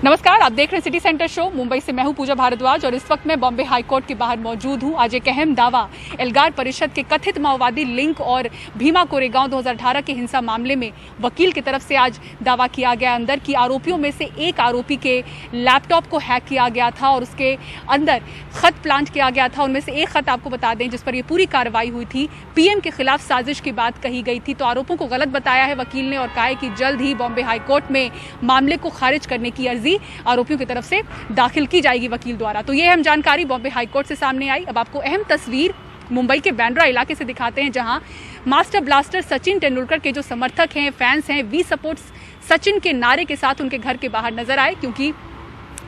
नमस्कार, आप देख रहे हैं सिटी सेंटर शो। मुंबई से मैं हूं पूजा भारद्वाज और इस वक्त मैं बॉम्बे हाईकोर्ट के बाहर मौजूद हूं। आज एक अहम दावा एल्गार परिषद के कथित माओवादी लिंक और भीमा कोरेगांव 2018 के हिंसा मामले में वकील की तरफ से आज दावा किया गया अंदर कि आरोपियों में से एक आरोपी के लैपटॉप को हैक किया गया था और उसके अंदर खत प्लांट किया गया था। उनमें से एक खत आपको बता दें जिस पर यह पूरी कार्रवाई हुई थी, पीएम के खिलाफ साजिश की बात कही गई थी। तो आरोपों को गलत बताया है वकील ने और कहा है कि जल्द ही बॉम्बे हाईकोर्ट में मामले को खारिज करने की अर्जी आरोपियों की तरफ से दाखिल की जाएगी वकील द्वारा। तो ये अहम जानकारी बॉम्बे हाईकोर्ट से सामने आई। अब आपको अहम तस्वीर मुंबई के बांद्रा इलाके से दिखाते हैं, जहां मास्टर ब्लास्टर सचिन तेंदुलकर के जो समर्थक हैं, फैंस हैं, वी सपोर्ट्स सचिन के नारे के साथ उनके घर के बाहर नजर आए, क्योंकि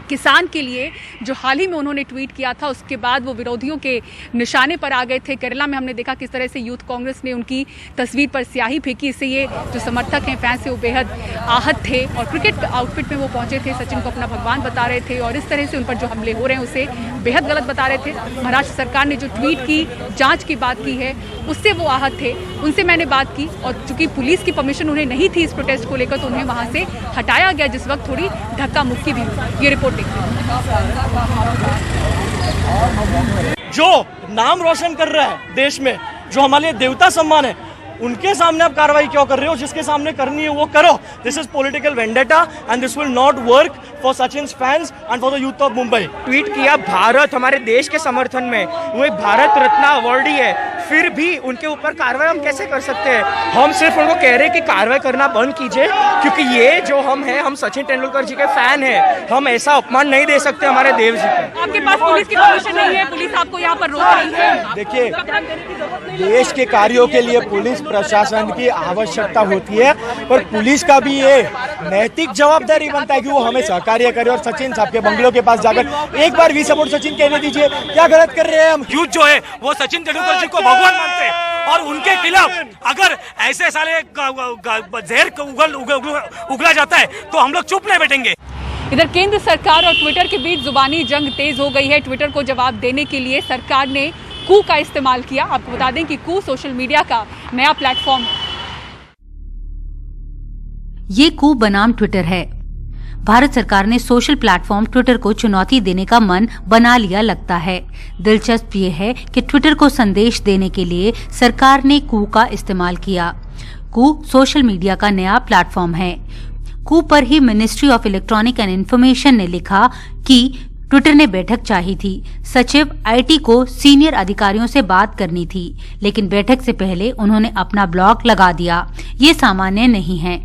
किसान के लिए जो हाल ही में उन्होंने ट्वीट किया था उसके बाद वो विरोधियों के निशाने पर आ गए थे। केरला में हमने देखा किस तरह से यूथ कांग्रेस ने उनकी तस्वीर पर स्याही फेंकी। इससे ये जो समर्थक हैं, फैंस हैं, वो बेहद आहत थे और क्रिकेट आउटफिट में वो पहुंचे थे, सचिन को अपना भगवान बता रहे थे और इस तरह से उन पर जो हमले हो रहे हैं उसे बेहद गलत बता रहे थे। महाराष्ट्र सरकार ने जो ट्वीट की, जाँच की बात की है, उससे वो आहत थे। उनसे मैंने बात की और चूंकि पुलिस की परमिशन उन्हें नहीं थी इस प्रोटेस्ट को लेकर, तो उन्हें वहाँ से हटाया गया, जिस वक्त थोड़ी धक्का मुक्की भी हुई। ये रिपोर्ट जो नाम रोशन कर रहा है देश में, जो हमारे लिए देवता सम्मान है, उनके सामने आप कार्रवाई क्यों कर रहे हो? जिसके सामने करनी है वो करो। This is political vendetta and this will not work for Sachin's fans and for the youth of Mumbai. Tweet किया भारत हमारे देश के समर्थन में, वो एक भारत रत्न अवार्डी है, फिर भी उनके ऊपर कार्रवाई हम कैसे कर सकते हैं? हम सिर्फ उनको कह रहे हैं कि कार्रवाई करना बंद कीजिए, क्योंकि ये जो हम हैं, हम सचिन तेंदुलकर जी के फैन हैं, हम ऐसा अपमान नहीं दे सकते हमारे देव जी को। आपके पास पुलिस की परमिशन नहीं है, पुलिस आपको यहाँ पर रोक रही है। देखिए, देश के कार्यों के लिए पुलिस प्रशासन की आवश्यकता होती है, पर पुलिस का भी ये नैतिक जवाबदारी बनता है कि वो हमें सहकार्य करे और सचिन साहब के बंगलों के पास जाकर एक बार वी सपोर्ट सचिन कहने दीजिए। क्या गलत कर रहे हैं हम? यूथ जो है वो सचिन तेंदुलकर जी को भगवान मानते हैं और उनके खिलाफ अगर ऐसे साले जहर उगला जाता है तो हम लोग चुप नहीं बैठेंगे। इधर केंद्र सरकार और ट्विटर के बीच जुबानी जंग तेज हो गई है। ट्विटर को जवाब देने के लिए सरकार ने कू का इस्तेमाल किया। आपको बता दें कि कू सोशल मीडिया का नया प्लेटफॉर्म है। ये कू बनाम ट्विटर है। भारत सरकार ने सोशल प्लेटफॉर्म ट्विटर को चुनौती देने का मन बना लिया लगता है। दिलचस्प ये है कि ट्विटर को संदेश देने के लिए सरकार ने कू का इस्तेमाल किया। कू सोशल मीडिया का नया प्लेटफॉर्म है। कू पर ही Ministry of Electronic and Information ने लिखा कि ट्विटर ने बैठक चाही थी। सचिव आईटी को सीनियर अधिकारियों से बात करनी थी, लेकिन बैठक से पहले उन्होंने अपना ब्लॉग लगा दिया। ये सामान्य नहीं है।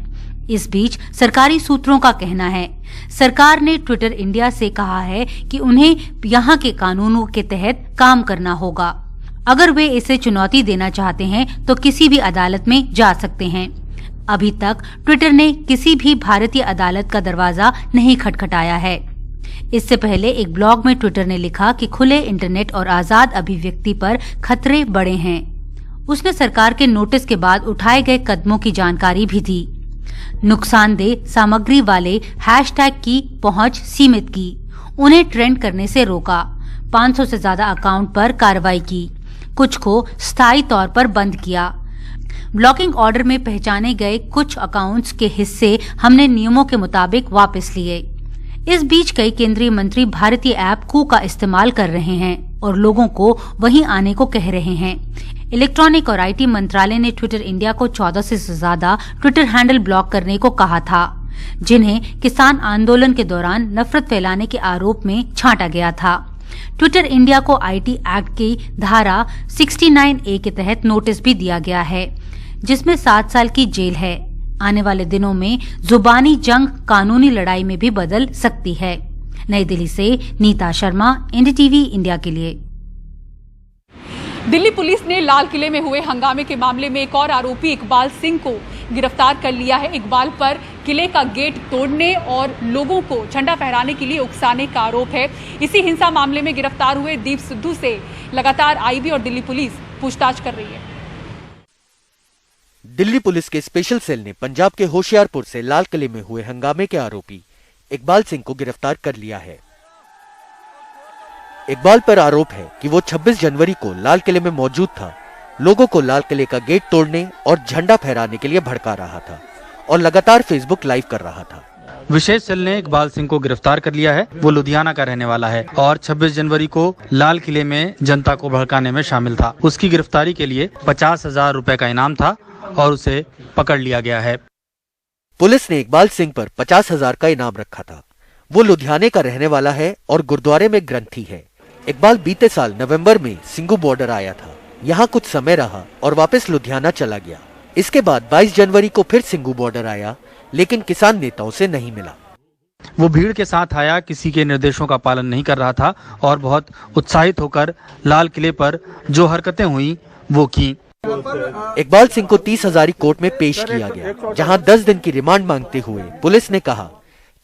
इस बीच सरकारी सूत्रों का कहना है सरकार ने ट्विटर इंडिया से कहा है कि उन्हें यहाँ के कानूनों के तहत काम करना होगा। अगर वे इसे चुनौती देना चाहते हैं तो किसी भी अदालत में जा सकते हैं। अभी तक ट्विटर ने किसी भी भारतीय अदालत का दरवाजा नहीं खटखटाया है। इससे पहले एक ब्लॉग में ट्विटर ने लिखा कि खुले इंटरनेट और आजाद अभिव्यक्ति पर खतरे बढ़े हैं। उसने सरकार के नोटिस के बाद उठाए गए कदमों की जानकारी भी दी। नुकसानदेह सामग्री वाले हैशटैग की पहुंच सीमित की, उन्हें ट्रेंड करने से रोका, 500 से ज्यादा अकाउंट पर कार्रवाई की, कुछ को स्थायी तौर पर बंद किया। ब्लॉकिंग ऑर्डर में पहचाने गए कुछ अकाउंट्स के हिस्से हमने नियमों के मुताबिक वापस लिए। इस बीच कई केंद्रीय मंत्री भारतीय ऐप कू का इस्तेमाल कर रहे हैं और लोगों को वहीं आने को कह रहे हैं। इलेक्ट्रॉनिक और आईटी मंत्रालय ने ट्विटर इंडिया को 14 से ज्यादा ट्विटर हैंडल ब्लॉक करने को कहा था, जिन्हें किसान आंदोलन के दौरान नफरत फैलाने के आरोप में छांटा गया था। ट्विटर इंडिया को आईटी एक्ट की धारा 69A के तहत नोटिस भी दिया गया है, जिसमें 7 साल की जेल है। आने वाले दिनों में जुबानी जंग कानूनी लड़ाई में भी बदल सकती है। नई दिल्ली से नीता शर्मा, एनडीटीवी इंडिया के लिए। दिल्ली पुलिस ने लाल किले में हुए हंगामे के मामले में एक और आरोपी इकबाल सिंह को गिरफ्तार कर लिया है। इकबाल पर किले का गेट तोड़ने और लोगों को झंडा फहराने के लिए उकसाने का आरोप है। इसी हिंसा मामले में गिरफ्तार हुए दीप सिद्धू से लगातार आईबी और दिल्ली पुलिस पूछताछ कर रही है। दिल्ली पुलिस के स्पेशल सेल ने पंजाब के होशियारपुर से लाल किले में हुए हंगामे के आरोपी इकबाल सिंह को गिरफ्तार कर लिया है। इकबाल पर आरोप है कि वो 26 जनवरी को लाल किले में मौजूद था, लोगों को लाल किले का गेट तोड़ने और झंडा फहराने के लिए भड़का रहा था और लगातार फेसबुक लाइव कर रहा था। विशेष सेल ने इकबाल सिंह को गिरफ्तार कर लिया है। वो लुधियाना का रहने वाला है और 26 जनवरी को लाल किले में जनता को भड़काने में शामिल था। उसकी गिरफ्तारी के लिए 50,000 रुपए का इनाम था और उसे पकड़ लिया गया है। पुलिस ने इकबाल सिंह पर 50,000 का इनाम रखा था। वो लुधियाने का रहने वाला है और गुरुद्वारे में ग्रंथी है। इकबाल बीते साल नवंबर में सिंगू बॉर्डर आया था, यहाँ कुछ समय रहा और वापस लुधियाना चला गया। इसके बाद 22 जनवरी को फिर सिंगू बॉर्डर आया, लेकिन किसान नेताओं से नहीं मिला। वो भीड़ के साथ आया, किसी के निर्देशों का पालन नहीं कर रहा था और बहुत उत्साहित होकर लाल किले पर जो हरकतें हुई वो की। इकबाल सिंह को 30,000 कोर्ट में पेश किया गया, जहां 10 दिन की रिमांड मांगते हुए पुलिस ने कहा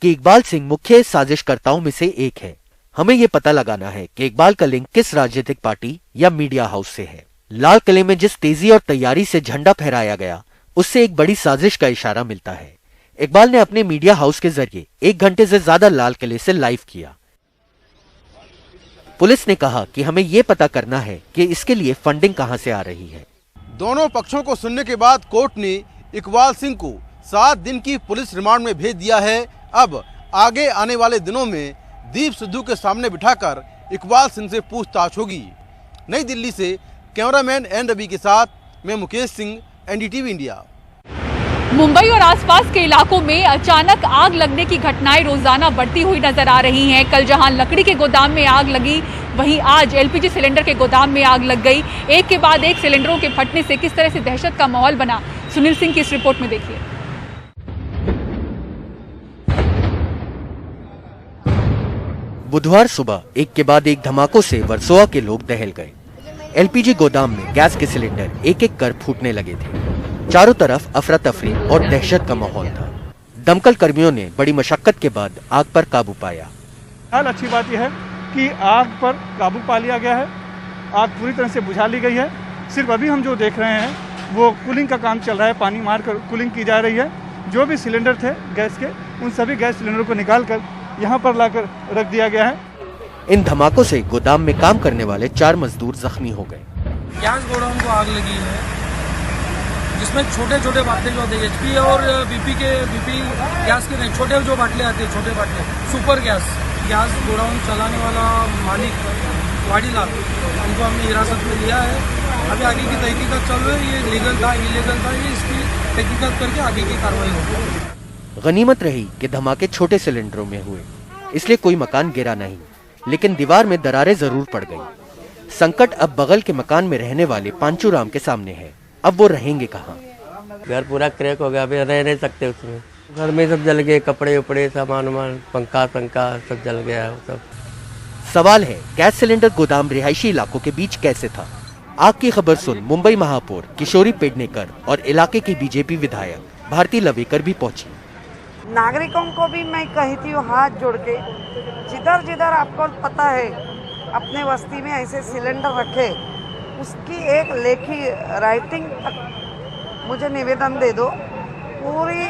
कि इकबाल सिंह मुख्य साजिशकर्ताओं में से एक है। हमें ये पता लगाना है कि इकबाल का लिंक किस राजनीतिक पार्टी या मीडिया हाउस से है। लाल किले में जिस तेजी और तैयारी से झंडा फहराया गया, उससे एक बड़ी साजिश का इशारा मिलता है। इकबाल ने अपने मीडिया हाउस के जरिए 1 घंटे से ज्यादा लाल किले से लाइव किया। पुलिस ने कहा कि हमें ये पता करना है कि इसके लिए फंडिंग कहां से आ रही है। दोनों पक्षों को सुनने के बाद कोर्ट ने इकबाल सिंह को 7 दिन की पुलिस रिमांड में भेज दिया है। अब आगे आने वाले दिनों में दीप सिद्धू के सामने बिठाकर इकबाल सिंह से पूछताछ होगी। नई दिल्ली से कैमरामैन एन रवि के साथ मैं मुकेश सिंह, एनडीटीवी इंडिया। मुंबई और आसपास के इलाकों में अचानक आग लगने की घटनाएं रोजाना बढ़ती हुई नजर आ रही हैं। कल जहां लकड़ी के गोदाम में आग लगी, वहीं आज एलपीजी सिलेंडर के गोदाम में आग लग गई। एक के बाद एक सिलेंडरों के फटने से किस तरह से दहशत का माहौल बना, सुनील सिंह की इस रिपोर्ट में देखिए। बुधवार सुबह एक के बाद एक धमाकों से वर्सोवा के लोग दहल गए। एलपीजी गोदाम में गैस के सिलेंडर एक एक कर फूटने लगे थे। चारों तरफ अफरा तफरी और दहशत का माहौल था। दमकल कर्मियों ने बड़ी मशक्कत के बाद आग पर काबू पाया। अच्छी बात यह है कि आग पर काबू पा लिया गया है। आग पूरी तरह से बुझा ली गई है। सिर्फ अभी हम जो देख रहे हैं वो कूलिंग का काम चल रहा है, पानी मारकर कूलिंग की जा रही है। जो भी सिलेंडर थे गैस के, उन सभी गैस सिलेंडरों को निकालकर यहाँ पर लाकर रख दिया गया है। इन धमाकों से गोदाम में काम करने वाले 4 मजदूर जख्मी हो गए। गैस गोडाउन को आग लगी है, जिसमें छोटे छोटे बाटले जो आते हैं एचपी और बीपी गैस के नहीं, छोटे जो बाटले आते हैं, छोटे बाटले सुपर गैस गोडाउन चलाने वाला मालिक वाडीलाल, उनको हमने हिरासत में लिया है। अभी आगे की तहकीकात चल रही है, ये लीगल था इलीगल था, ये इसकी तहकीकात करके आगे की कार्रवाई होगी। गनीमत रही कि धमाके छोटे सिलेंडरों में हुए, इसलिए कोई मकान गिरा नहीं, लेकिन दीवार में दरारें जरूर पड़ गई। संकट अब बगल के मकान में रहने वाले पांचू राम के सामने है। अब वो रहेंगे कहाँ? घर पूरा क्रैक हो गया, अभी रह नहीं सकते उसमें। घर में सब जल गए, कपड़े उपड़े सामान वामान, पंखा सब जल गया है सब। सवाल है, गैस सिलेंडर गोदाम रिहायशी इलाकों के बीच कैसे था? आग की खबर सुन मुंबई महापौर किशोरी पेडनेकर और इलाके की बीजेपी विधायक भारती लवेकर भी पहुंची। नागरिकों को भी मैं कहती हूँ हाथ जोड़ के, जिधर जिधर आपको पता है अपने बस्ती में ऐसे सिलेंडर रखे, उसकी एक लेखी राइटिंग तक मुझे निवेदन दे दो। पूरी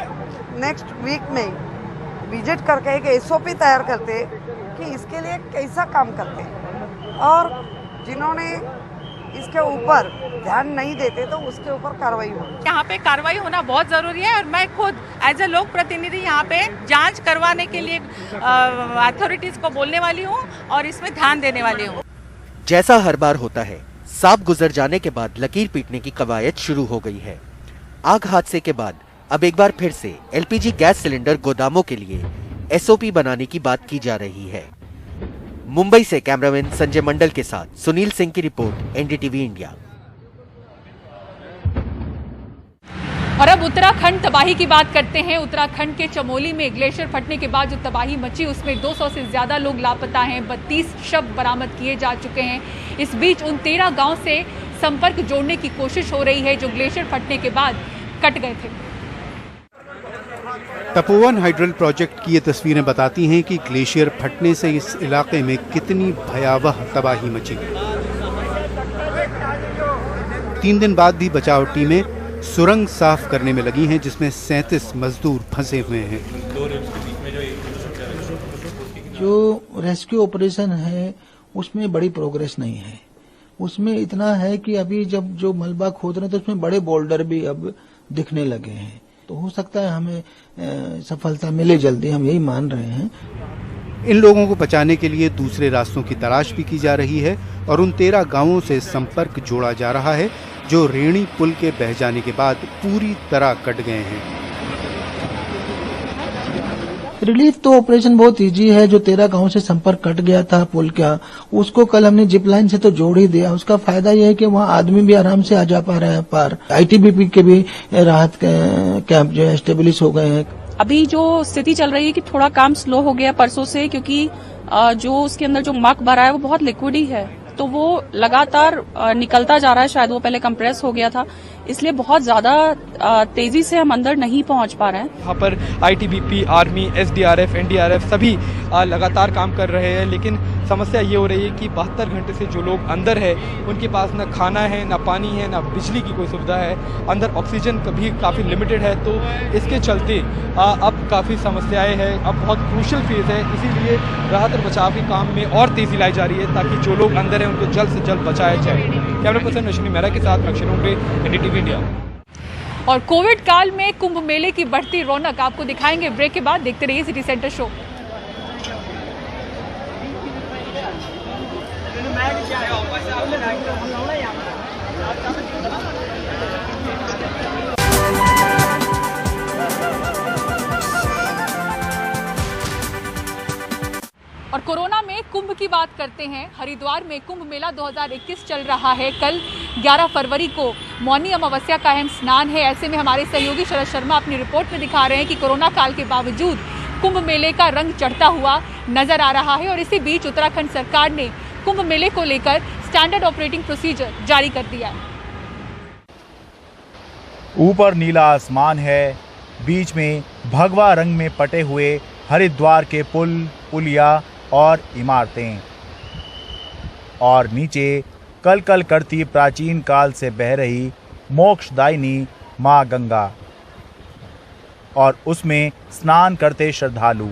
नेक्स्ट वीक में विजिट करके एक एसओपी तैयार करते कि इसके लिए कैसा काम करते, और जिन्होंने इसके ऊपर ध्यान नहीं देते तो उसके ऊपर कार्रवाई हो। यहाँ पे कार्रवाई होना बहुत जरूरी है और मैं खुद एज ए लोक प्रतिनिधि यहाँ पे जांच करवाने के लिए अथॉरिटीज को बोलने वाली हूँ और इसमें ध्यान देने वाली हूँ। जैसा हर बार होता है, सांप गुजर जाने के बाद लकीर पीटने की कवायद शुरू हो गई है। आग हादसे के बाद अब एक बार फिर से एलपीजी गैस सिलेंडर गोदामों के लिए एसओपी बनाने की बात की जा रही है। मुंबई से कैमरामैन संजय मंडल के साथ सुनील सिंह की रिपोर्ट, एनडीटीवी इंडिया। और अब उत्तराखंड तबाही की बात करते हैं। उत्तराखंड के चमोली में ग्लेशियर फटने के बाद जो तबाही मची, उसमें 200 से ज्यादा लोग लापता हैं। 32 शव बरामद किए जा चुके हैं। इस बीच उन 13 गांव से संपर्क जोड़ने की कोशिश हो रही है जो ग्लेशियर फटने के बाद कट गए थे। तपोवन हाइड्रल प्रोजेक्ट की ये तस्वीरें बताती हैं कि ग्लेशियर फटने से इस इलाके में कितनी भयावह तबाही मची। 3 दिन बाद भी बचाव टीमें सुरंग साफ करने में लगी हैं, जिसमें 37 मजदूर फंसे हुए हैं। जो रेस्क्यू ऑपरेशन है उसमें बड़ी प्रोग्रेस नहीं है। उसमें इतना है कि अभी जब जो मलबा खोद रहे हैं तो उसमें बड़े बोल्डर भी अब दिखने लगे हैं। तो हो सकता है हमें सफलता मिले जल्दी, हम यही मान रहे हैं। इन लोगों को बचाने के लिए दूसरे रास्तों की तलाश भी की जा रही है और उन 13 गांवों से संपर्क जोड़ा जा रहा है जो रेणी पुल के बह जाने के बाद पूरी तरह कट गए हैं। रिलीफ तो ऑपरेशन बहुत इजी है। जो 13 गांव से संपर्क कट गया था पुल का, उसको कल हमने जिप लाइन से तो जोड़ ही दिया। उसका फायदा यह है कि वहाँ आदमी भी आराम से आ जा पा रहे हैं पार। आईटीबीपी के भी राहत कैंप जो है एस्टेब्लिश हो गए हैं। अभी जो स्थिति चल रही है कि थोड़ा काम स्लो हो गया परसों से, क्योंकि जो उसके अंदर जो मक भरा है वो बहुत लिक्विड ही है, तो वो लगातार निकलता जा रहा है। शायद वो पहले कंप्रेस हो गया था, इसलिए बहुत ज्यादा तेजी से हम अंदर नहीं पहुंच पा रहे हैं। यहाँ पर आईटीबीपी, आर्मी, एसडीआरएफ, एनडीआरएफ सभी लगातार काम कर रहे हैं, लेकिन समस्या ये हो रही है कि 72 घंटे से जो लोग अंदर है उनके पास न खाना है, न पानी है, न बिजली की कोई सुविधा है। अंदर ऑक्सीजन भी काफ़ी लिमिटेड है, तो इसके चलते अब काफ़ी समस्याएं हैं। अब बहुत क्रूशल फेज है, इसीलिए राहत और बचाव के काम में और तेजी लाई जा रही है ताकि जो लोग अंदर हैं उनको जल्द से जल्द बचाया जाए। कैमरा पर्सन नशनी मेहरा के साथ अक्षय उमरे, एनडीटीवी इंडिया। और कोविड काल में कुंभ मेले की बढ़ती रौनक आपको दिखाएंगे ब्रेक के बाद। देखते रहिए सिटी सेंटर शो। और कोरोना में कुंभ की बात करते हैं। हरिद्वार में कुंभ मेला 2021 चल रहा है। कल 11 फरवरी को मौनी अमावस्या का अहम स्नान है। ऐसे में हमारे सहयोगी शरद शर्मा अपनी रिपोर्ट में दिखा रहे हैं कि कोरोना काल के बावजूद कुंभ मेले का रंग चढ़ता हुआ नजर आ रहा है। और इसी बीच उत्तराखंड सरकार ने कुंभ मेले को लेकर स्टैंडर्ड ऑपरेटिंग प्रोसीजर जारी कर दिया है। ऊपर नीला आसमान है, बीच में भगवा रंग में पटे हुए हरिद्वार के पुल, पुलिया और इमारतें, और नीचे कल कल करती प्राचीन काल से बह रही मोक्षदायिनी माँ गंगा, और उसमें स्नान करते श्रद्धालु।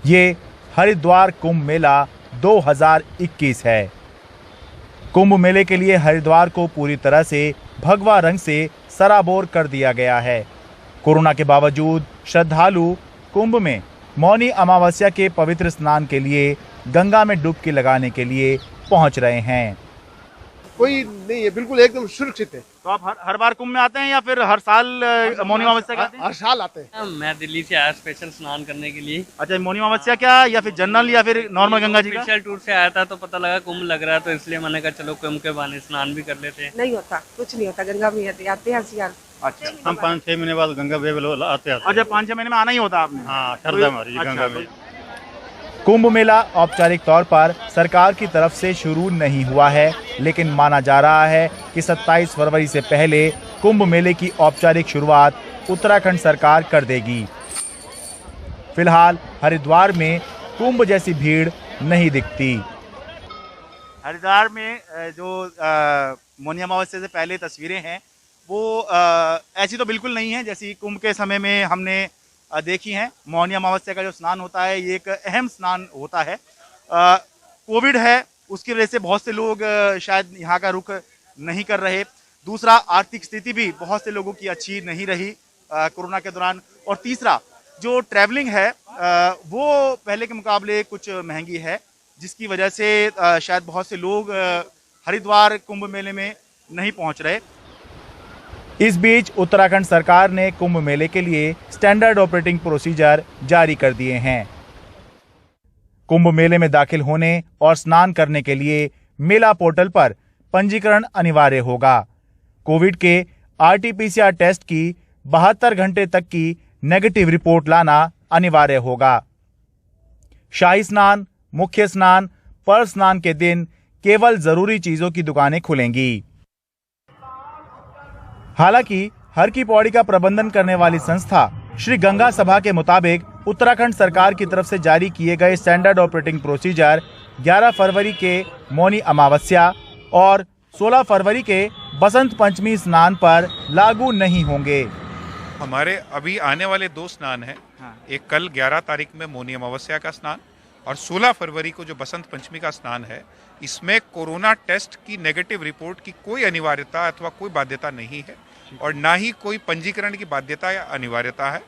ये हरिद्वार कुंभ मेला 2021 है। कुंभ मेले के लिए हरिद्वार को पूरी तरह से भगवा रंग से सराबोर कर दिया गया है। कोरोना के बावजूद श्रद्धालु कुंभ में मौनी अमावस्या के पवित्र स्नान के लिए गंगा में डुबकी लगाने के लिए पहुंच रहे हैं। कोई नहीं है, बिल्कुल एकदम सुरक्षित है। तो आप हर बार कुंभ में आते हैं या फिर हर साल मौनी अमावस्या आते हैं? हर साल आते हैं। मैं दिल्ली से आया स्पेशल स्नान करने के लिए। अच्छा, मौनी अमावस्या क्या या फिर जनरल या फिर नॉर्मल गंगा जी का? स्पेशल टूर से आया था तो पता लगा कुंभ लग रहा है, तो इसलिए मैंने कहा चलो कुंभ के बहाने स्नान भी कर लेते हैं। नहीं होता, कुछ नहीं होता, गंगा में आते हैं हर। अच्छा, हम 5-6 महीने बाद गंगा आते हैं। अच्छा, 5-6 महीने में आना ही होता आपने? हाँ, श्रद्धा हमारी गंगा में। कुंभ मेला औपचारिक तौर पर सरकार की तरफ से शुरू नहीं हुआ है, लेकिन माना जा रहा है कि 27 फरवरी से पहले कुंभ मेले की औपचारिक शुरुआत उत्तराखंड सरकार कर देगी। फिलहाल हरिद्वार में कुंभ जैसी भीड़ नहीं दिखती। हरिद्वार में जो मौनी अमावस्या से पहले तस्वीरें हैं वो ऐसी तो बिल्कुल नहीं है जैसी कुंभ के समय में हमने देखी हैं। मौनी अमावस्या का जो स्नान होता है ये एक अहम स्नान होता है। कोविड है, उसकी वजह से बहुत से लोग शायद यहाँ का रुख नहीं कर रहे। दूसरा, आर्थिक स्थिति भी बहुत से लोगों की अच्छी नहीं रही कोरोना के दौरान। और तीसरा, जो ट्रैवलिंग है वो पहले के मुकाबले कुछ महंगी है, जिसकी वजह से शायद बहुत से लोग हरिद्वार कुंभ मेले में नहीं पहुँच रहे। इस बीच उत्तराखंड सरकार ने कुंभ मेले के लिए स्टैंडर्ड ऑपरेटिंग प्रोसीजर जारी कर दिए हैं। कुंभ मेले में दाखिल होने और स्नान करने के लिए मेला पोर्टल पर पंजीकरण अनिवार्य होगा। कोविड के आरटीपीसीआर टेस्ट की 72 घंटे तक की नेगेटिव रिपोर्ट लाना अनिवार्य होगा। शाही स्नान, मुख्य स्नान, पर्व स्नान के दिन केवल जरूरी चीजों की दुकानें खुलेंगी। हालांकि हर की पौड़ी का प्रबंधन करने वाली संस्था श्री गंगा सभा के मुताबिक उत्तराखंड सरकार की तरफ से जारी किए गए स्टैंडर्ड ऑपरेटिंग प्रोसीजर 11 फरवरी के मौनी अमावस्या और 16 फरवरी के बसंत पंचमी स्नान पर लागू नहीं होंगे। हमारे अभी आने वाले 2 स्नान हैं। एक कल 11 तारीख में मौनी अमावस्या का स्नान और 16 फरवरी को जो बसंत पंचमी का स्नान है, इसमें कोरोना टेस्ट की नेगेटिव रिपोर्ट की कोई अनिवार्यता अथवा कोई बाध्यता नहीं है। और ना ही कोई पंजीकरण की बाध्यता या अनिवार्यता है।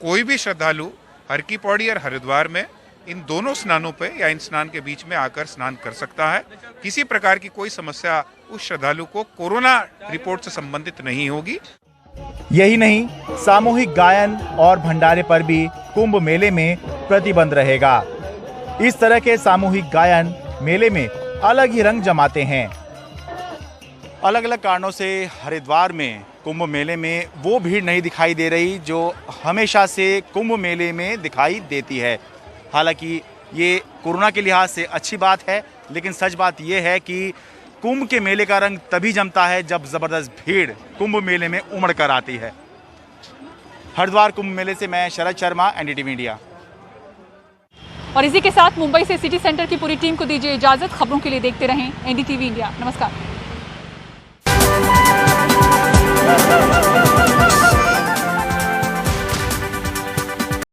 कोई भी श्रद्धालु हर की पौड़ी और हरिद्वार में इन दोनों स्नानों पे या इन स्नान के बीच में आकर स्नान कर सकता है। किसी प्रकार की कोई समस्या उस श्रद्धालु को कोरोना रिपोर्ट से संबंधित नहीं होगी। यही नहीं, सामूहिक गायन और भंडारे पर भी कुंभ मेले में प्रतिबंध रहेगा। इस तरह के सामूहिक गायन मेले में अलग ही रंग जमाते हैं। अलग अलग कारणों से हरिद्वार में कुंभ मेले में वो भीड़ नहीं दिखाई दे रही जो हमेशा से कुंभ मेले में दिखाई देती है। हालांकि ये कोरोना के लिहाज से अच्छी बात है, लेकिन सच बात ये है कि कुंभ के मेले का रंग तभी जमता है जब जबरदस्त भीड़ कुंभ मेले में उमड़ कर आती है। हरिद्वार कुंभ मेले से मैं शरद शर्मा, एनडीटीवी इंडिया। और इसी के साथ मुंबई से सिटी सेंटर की पूरी टीम को दीजिए इजाजत। खबरों के लिए देखते रहें एनडीटीवी इंडिया। नमस्कार।